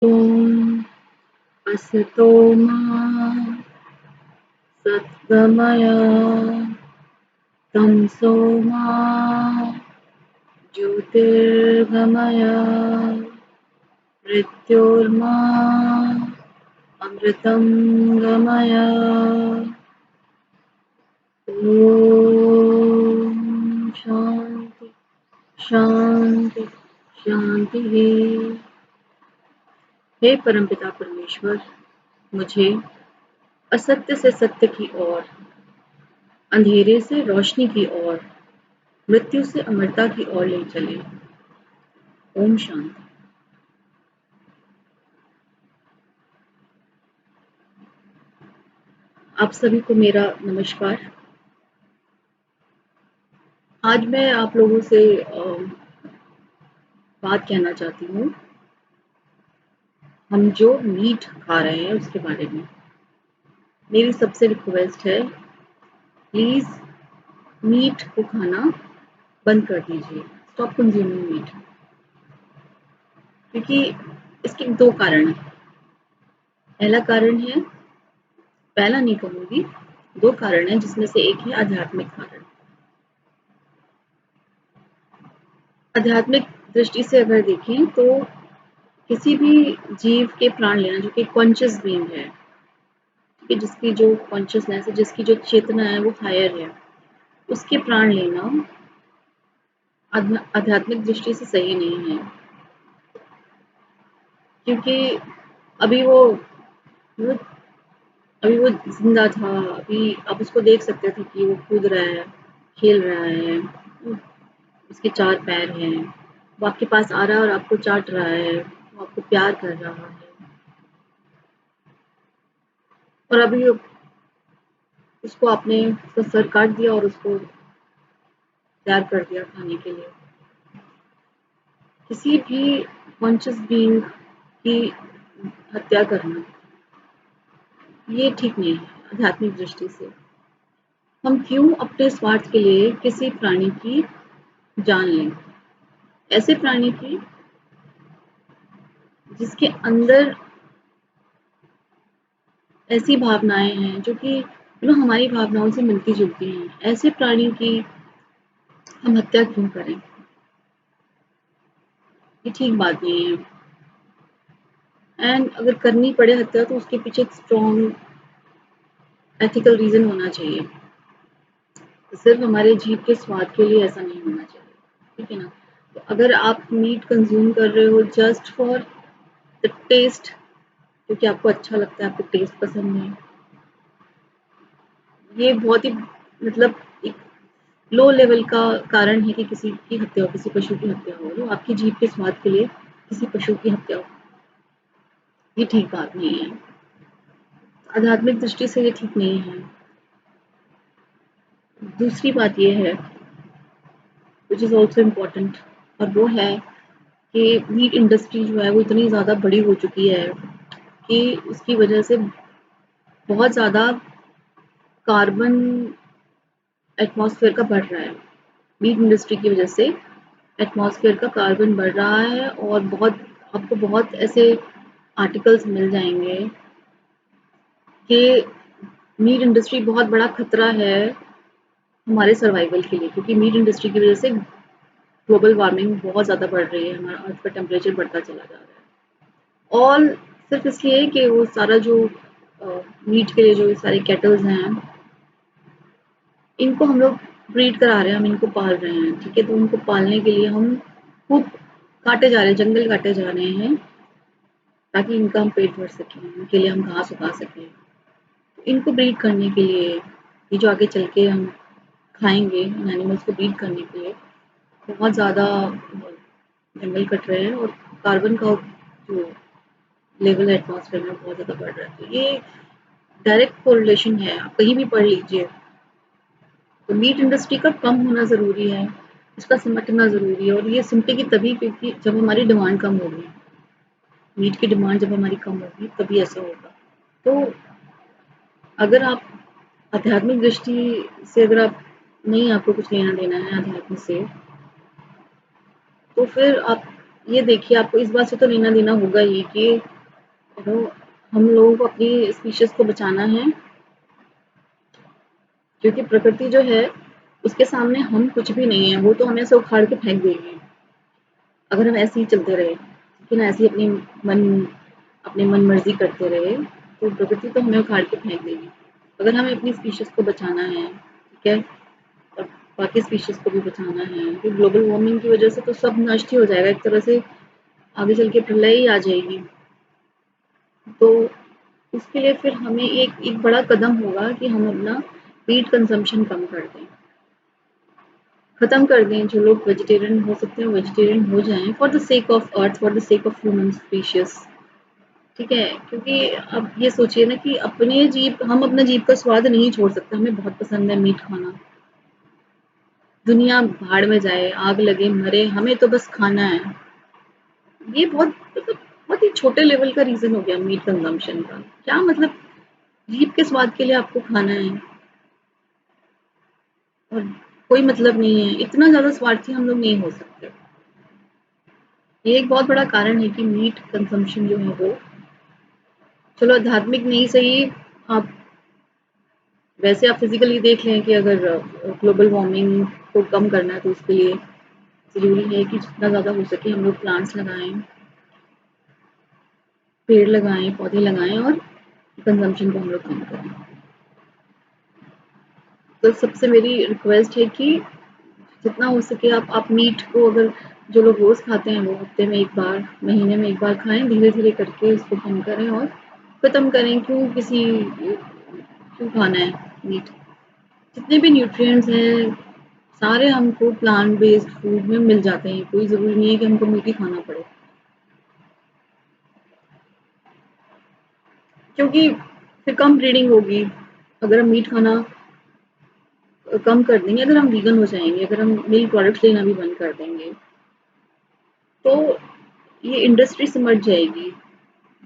ॐ असतो मा सद्गमय तमसो मा ज्योतिर्गमय मृत्योर्मा अमृतं गमय। ॐ शांति शांति शांति। हे परमपिता परमेश्वर, मुझे असत्य से सत्य की ओर, अंधेरे से रोशनी की ओर, मृत्यु से अमरता की ओर ले चले। ओम शांति। आप सभी को मेरा नमस्कार। आज मैं आप लोगों से बात कहना चाहती हूँ, हम जो मीट खा रहे हैं उसके बारे में। मेरी सबसे रिक्वेस्ट है, प्लीज मीट को खाना बंद कर दीजिए। Stop consuming meat. क्योंकि इसके दो कारण हैं। पहला कारण है, पहला नहीं कहूँगी, दो कारण हैं, जिसमें से एक है आध्यात्मिक कारण। आध्यात्मिक दृष्टि से अगर देखें तो किसी भी जीव के प्राण लेना जो कि कॉन्शियस बीइंग है, कि जिसकी जो कॉन्शियसनेस है, जिसकी जो चेतना है वो हायर है, उसके प्राण लेना आध्यात्मिक दृष्टि से सही नहीं है। क्योंकि अभी वो अभी वो जिंदा था, अभी आप उसको देख सकते थे कि वो कूद रहा है, खेल रहा है, उसके चार पैर हैं, वो आपके पास आ रहा है और आपको चाट रहा है, वो आपको प्यार कर रहा है। और अभी उसको आपने उसका सर काट दिया और उसको तैयार कर दिया खाने के लिए। किसी भी कॉन्शियस बीइंग की हत्या करना ये ठीक नहीं है आध्यात्मिक दृष्टि से। हम क्यों अपने स्वार्थ के लिए किसी प्राणी की जान लें, ऐसे प्राणी की जिसके अंदर ऐसी भावनाएं हैं जो कि हमारी भावनाओं से मिलती जुलती हैं। ऐसे प्राणी की हम हत्या क्यों करें? ये ठीक बात नहीं है। एंड अगर करनी पड़े हत्या तो उसके पीछे एक स्ट्रॉन्ग एथिकल रीजन होना चाहिए। सिर्फ हमारे जीभ के स्वाद के लिए ऐसा नहीं होना चाहिए, ठीक है ना? तो अगर आप मीट कंज्यूम कर रहे हो जस्ट फॉर द टेस्ट, क्योंकि आपको अच्छा लगता है, आपको टेस्ट पसंद है, ये बहुत ही मतलब एक लो लेवल का कारण है कि किसी की हत्या हो, किसी पशु की हत्या हो, तो आपकी जीभ के स्वाद के लिए किसी पशु की हत्या हो, ये ठीक बात नहीं है। आध्यात्मिक दृष्टि से ये ठीक नहीं है। दूसरी बात ये है, विच इज़ ऑल्सो इम्पोर्टेंट, और वो है कि मीट इंडस्ट्री जो है वो इतनी ज़्यादा बड़ी हो चुकी है कि उसकी वजह से बहुत ज़्यादा कार्बन एटमॉस्फेयर का बढ़ रहा है। मीट इंडस्ट्री की वजह से एटमॉस्फेयर का कार्बन बढ़ रहा है और आपको बहुत ऐसे आर्टिकल्स मिल जाएंगे कि मीट इंडस्ट्री बहुत बड़ा खतरा है हमारे सर्वाइवल के लिए। क्योंकि मीट इंडस्ट्री की वजह से ग्लोबल वार्मिंग बहुत ज़्यादा बढ़ रही है, हमारा अर्थ का टेम्परेचर बढ़ता चला जा रहा है। और सिर्फ इसलिए कि वो सारा जो मीट के लिए जो सारे कैटल्स हैं, इनको हम लोग ब्रीड करा रहे हैं, हम इनको पाल रहे हैं, ठीक है? तो उनको पालने के लिए हम खूब काटे जा रहे हैं, जंगल काटे जा रहे हैं, ताकि इनका हम पेट भर सकें, इनके लिए हम घास उगा सकें। तो इनको ब्रीड करने के लिए, ये जो आगे चल के हम खाएंगे, इन एनिमल्स को ब्रीड करने के लिए बहुत ज़्यादा जंगल कट रहे हैं और कार्बन का जो लेवल है एटमॉस्फेयर में बहुत ज़्यादा बढ़ रहा है। तो ये डायरेक्ट कोरिलेशन है, आप कहीं भी पढ़ लीजिए। तो मीट इंडस्ट्री का कम होना ज़रूरी है, इसका सिमटना ज़रूरी है, और ये सिमटेगी तभी क्योंकि जब हमारी डिमांड कम होगी। मीट की डिमांड जब हमारी कम होगी तभी ऐसा होगा। तो अगर आप आध्यात्मिक दृष्टि से, अगर आप नहीं, आपको कुछ लेना देना है आध्यात्म से, तो फिर आप ये देखिए, आपको इस बात से तो लेना देना होगा ही कि तो हम लोगों को अपनी स्पीशीज को बचाना है, क्योंकि प्रकृति जो है उसके सामने हम कुछ भी नहीं है, वो तो हमें से उखाड़ के फेंक देगी अगर हम ऐसे ही चलते रहे, लेकिन ऐसे ही अपनी मन मर्जी करते रहे तो प्रकृति तो हमें उखाड़ के फेंक देगी। अगर हमें अपनी स्पीशीज को बचाना है, ठीक है, और बाकी स्पीशीज को भी बचाना है, तो ग्लोबल वार्मिंग की वजह से तो सब नष्ट ही हो जाएगा एक तरह से, आगे चल के प्रलय ही आ जाएगी। तो उसके लिए फिर हमें एक बड़ा कदम होगा कि हम अपना मीट कंजम्पशन कम कर दें, खत्म कर दें। जो लोग वेजिटेरियन हो सकते हैं वेजिटेरियन हो जाएं, for the sake of earth, for the sake of human species, ठीक है। क्योंकि अब ये सोचिए ना कि हम अपना जीभ का स्वाद नहीं छोड़ सकते, हमें बहुत पसंद है मीट खाना, दुनिया भाड़ में जाए, आग लगे, मरे, हमें तो बस खाना है। ये बहुत ही छोटे लेवल का रीजन हो गया मीट कंजम्पशन का। क्या मतलब, जीभ के स्वाद के लिए आपको खाना है और कोई मतलब नहीं है, इतना ज्यादा स्वार्थी हम लोग नहीं हो सकते। ये एक बहुत बड़ा कारण है कि मीट कंजम्पशन जो है वो, चलो आध्यात्मिक नहीं सही, आप वैसे आप फिजिकली देख लें कि अगर ग्लोबल वार्मिंग को कम करना है तो उसके लिए ज़रूरी है कि जितना ज़्यादा हो सके हम लोग प्लांट्स लगाएं, पेड़ लगाएं, पौधे लगाएं और कंजम्पशन को हम लोग कम करें। तो सबसे मेरी रिक्वेस्ट है कि जितना हो सके आप मीट को, अगर जो लोग रोज़ खाते हैं वो हफ्ते में एक बार, महीने में एक बार खाएं, धीरे धीरे करके उसको कम करें और ख़त्म करें। क्यों खाना है मीट? जितने भी न्यूट्रिएंट्स हैं सारे हमको प्लांट बेस्ड फूड में मिल जाते हैं, कोई ज़रूरी नहीं है कि हमको मीट ही खाना पड़े, क्योंकि फिर कम ब्रीडिंग होगी। अगर हम मीट खाना कम कर देंगे, अगर हम वीगन हो जाएंगे, अगर हम मिल्क प्रोडक्ट्स लेना भी बंद कर देंगे, तो ये इंडस्ट्री सिमट जाएगी,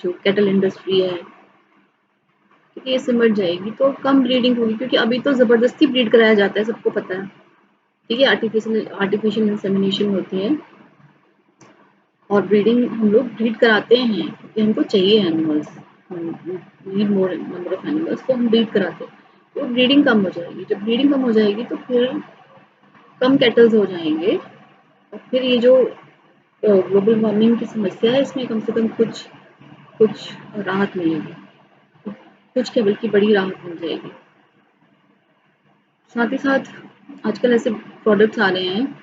जो कैटल इंडस्ट्री है, क्योंकि ये सिमट जाएगी तो कम ब्रीडिंग होगी। क्योंकि अभी तो ज़बरदस्ती ब्रीड कराया जाता है, सबको पता है, ठीक है, आर्टिफिशियल इंसेमिनेशन होती है और ब्रीडिंग हम लोग ब्रीड कराते हैं क्योंकि हमको चाहिए animals, need more number of animals, तो हम ब्रीड कराते हैं। तो ब्रीडिंग कम हो जाएगी, जब ब्रीडिंग कम हो जाएगी तो फिर कम कैटल्स हो जाएंगे और फिर ये जो ग्लोबल वार्मिंग की समस्या है इसमें कम से कम कुछ कुछ राहत मिलेगी, कुछ क्या बल्कि बड़ी राहत मिल जाएगी। साथ ही साथ आजकल ऐसे प्रोडक्ट्स आ रहे हैं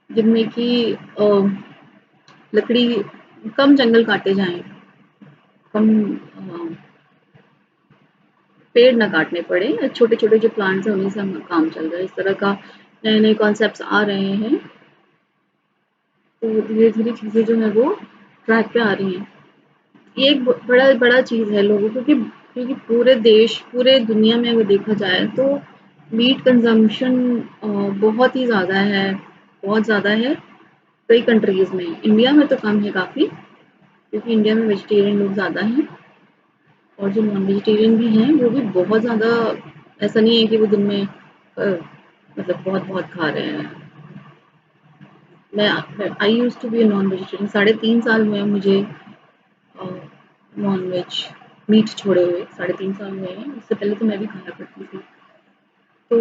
जिनमें कि लकड़ी, कम जंगल काटे जाएं, कम पेड़ ना काटने पड़े, छोटे छोटे जो प्लांट्स हैं उन्हीं से हम काम चल रहा है। इस तरह का नए नए कॉन्सेप्ट्स आ रहे हैं, तो धीरे धीरे चीज़ें जो है वो ट्रैक पे आ रही हैं। ये एक बड़ा बड़ा चीज़ है लोगों को, क्योंकि पूरे देश, पूरे दुनिया में अगर देखा जाए तो मीट कंजम्पशन बहुत ही ज़्यादा है, बहुत ज़्यादा है कई कंट्रीज़ में। इंडिया में तो कम है काफ़ी, क्योंकि इंडिया में वेजिटेरियन लोग ज़्यादा हैं और जो नॉन वेजिटेरियन भी हैं वो भी बहुत ज़्यादा, ऐसा नहीं है कि वो दिन में मतलब बहुत बहुत खा रहे हैं। मैं I use to be a non vegetarian, 3.5 साल हुए हैं मुझे नॉन वेज मीट छोड़े हुए, 3.5 साल हुए हैं। उससे पहले तो मैं भी खाया करती थी, तो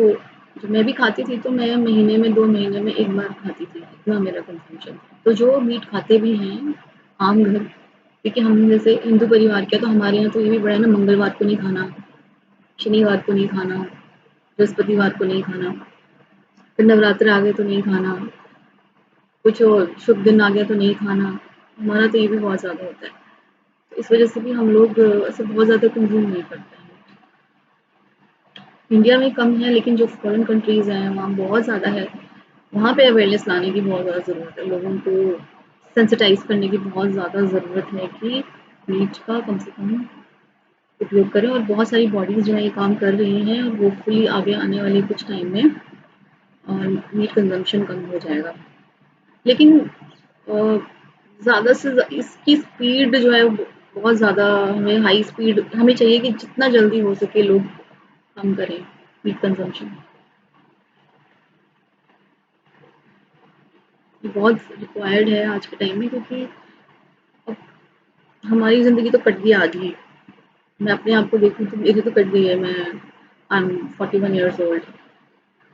जब मैं भी खाती थी तो मैं महीने में 2 महीने में एक बार खाती थी, इतना मेरा कंजम्पशन था। तो जो मीट खाते भी हैं आम घर, क्योंकि हम जैसे हिंदू परिवार के, तो हमारे यहाँ तो ये भी बड़ा है ना, मंगलवार को नहीं खाना, शनिवार को नहीं खाना, बृहस्पतिवार को नहीं खाना, फिर नवरात्र आ गए तो नहीं खाना, कुछ और शुभ दिन आ गया तो नहीं खाना। हमारा तो ये भी बहुत ज़्यादा होता है, तो इस वजह से भी हम लोग ऐसे बहुत ज़्यादा कंज्यूम नहीं करते हैं। इंडिया में कम है, लेकिन जो फॉरेन कंट्रीज़ हैं वहाँ बहुत ज़्यादा है। वहाँ पे अवेयरनेस लाने की बहुत ज़्यादा ज़रूरत है, लोगों को सेंसिटाइज करने की बहुत ज़्यादा ज़रूरत है कि मीट का कम से कम उपयोग करें। और बहुत सारी बॉडीज़ जो है ये काम कर रही हैं और होपफुली आगे आने वाले कुछ टाइम में मीट कंजम्पशन कम हो जाएगा। लेकिन ज़्यादा से इसकी स्पीड जो है बहुत ज़्यादा, हमें हाई स्पीड, हमें चाहिए कि जितना जल्दी हो सके लोग कम करें मीट कंजम्पशन। ये बहुत रिक्वायर्ड है आज के टाइम में, क्योंकि अब हमारी ज़िंदगी तो कट गई आधी। मैं अपने आप को देखूँ तो मेरी तो कट गई है। मैं आई एम 41 इयर्स ओल्ड।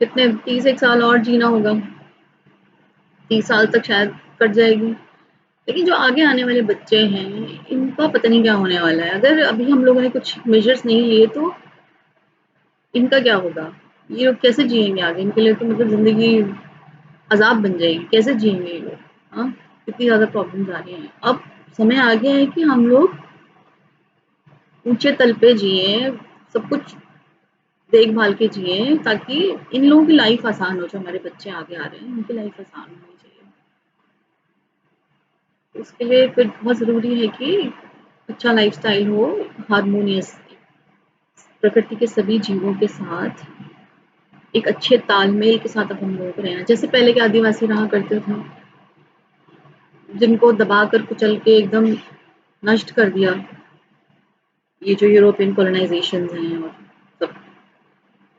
कितने 30 एक साल और जीना होगा। 30 साल तक शायद कट जाएगी। लेकिन जो आगे आने वाले बच्चे हैं, इनका पता नहीं क्या होने वाला है। अगर अभी हम लोगों ने कुछ मेजर्स नहीं लिए तो इनका क्या होगा? ये लोग कैसे जिएँगे आगे? इनके लिए तो मतलब ज़िंदगी अज़ाब बन जाएगी। कैसे जिएँगे ये लोग? हाँ? कितनी ज़्यादा प्रॉब्लम्स आ रही हैं। अब समय आ गया है कि हम लोग ऊँचे तल पे जिएँ, सब कुछ देखभाल के जिएँ, ताकि इन लोगों की लाइफ़ आसान हो, जो हमारे बच्चे आगे आ रहे हैं, उनकी लाइफ़ आसान होनी चाहिए। उसके लिए फिर बहुत ज़रूरी है कि अच्छा लाइफ़स्टाइल हो, हार्मोनियस, प्रकृति के सभी जीवों के साथ एक अच्छे तालमेल के साथ अब हम लोगों को रहना। जैसे पहले के आदिवासी रहा करते थे, जिनको दबाकर कुचल के एकदम नष्ट कर दिया, ये जो यूरोपियन कॉलोनाइज़ेशंस हैं और सब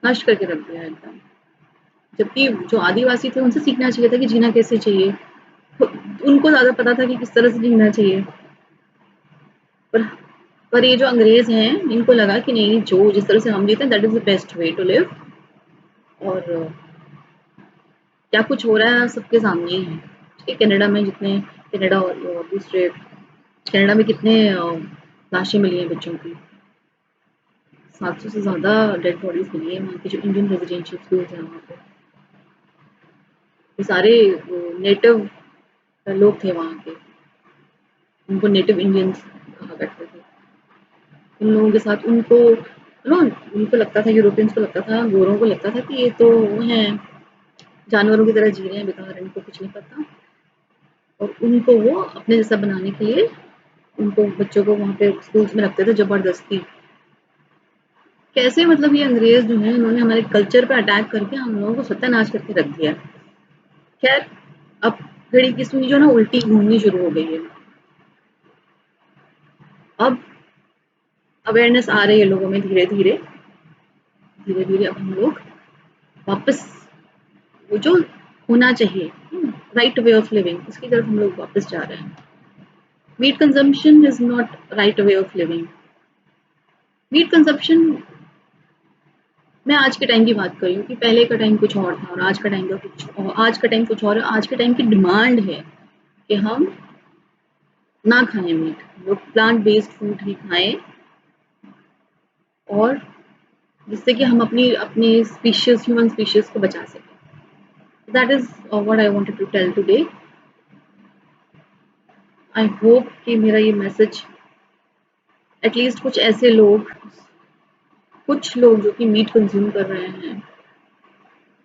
नष्ट करके रख दिया एकदम। जबकि जो आदिवासी थे उनसे सीखना चाहिए था कि जीना कैसे चाहिए। तो उनको ज़्यादा पता था कि किस तरह से जीना चाहिए। पर पर ये जो अंग्रेज़ हैं, इनको लगा कि नहीं, जो जिस तरह से हम जीते हैं that is the best way to live. और क्या कुछ हो रहा है सबके सामने ही है। ठीक है, कनाडा में जितने, कनाडा और दूसरे, कनाडा में कितने लाशें मिली हैं बच्चों की। 700 से ज़्यादा डेड बॉडीज़ मिली है वहाँ के जो इंडियन रेज़िडेंशियल स्कूल्स हैं वहाँ पे। ये सारे नेटिव लोग थे वहाँ के, उनको नेटिव इंडियंस कहा करते थे। उन लोगों के साथ उनको नो उनको लगता था, यूरोपियंस को लगता था, गोरों को लगता था कि ये तो वो हैं, जानवरों की तरह जी रहे हैं बेकार, इनको कुछ नहीं पता। और उनको वो अपने जैसा बनाने के लिए उनको बच्चों को वहाँ पे स्कूल्स में रखते थे ज़बरदस्ती। कैसे मतलब ये अंग्रेज़ जो हैं इन्होंने हमारे कल्चर पे अटैक करके हम लोगों को सत्यानाश करके रख दिया। ख़ैर, अब घड़ी की सुई जो है ना उल्टी घूमनी शुरू हो गई है। अब अवेयरनेस आ रही है लोगों में धीरे-धीरे, धीरे-धीरे अब हम लोग वापस वो जो होना चाहिए, राइट वे ऑफ लिविंग, उसकी तरफ हम लोग वापस जा रहे हैं। Meat consumption is not right way of living. Meat consumption, मैं आज के टाइम की बात कर रही हूँ कि पहले का टाइम कुछ और था और आज का टाइम का कुछ और, आज का टाइम कुछ और है। आज के टाइम की डिमांड है कि हम ना खाएँ मीट, लोग प्लांट बेस्ड फूड ही खाएँ, और जिससे कि हम अपनी अपनी स्पीशीज़, ह्यूमन स्पीशीज़ को बचा सकें। That is what I wanted to tell today. I hope कि मेरा ये मैसेज एटलीस्ट कुछ लोग जो कि मीट कंज्यूम कर रहे हैं,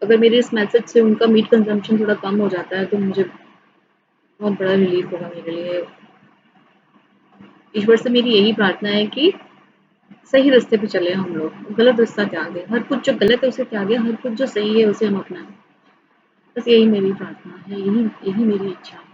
अगर मेरे इस मैसेज से उनका मीट कंजम्पशन थोड़ा कम हो जाता है तो मुझे बहुत बड़ा रिलीफ होगा मेरे लिए। ईश्वर से मेरी यही प्रार्थना है कि सही रास्ते पे चले हम लोग, गलत रास्ता त्यागें, हर कुछ जो गलत है उसे त्यागें, हर कुछ जो सही है उसे हम अपनाएं। बस यही मेरी प्रार्थना है, यही यही मेरी इच्छा है।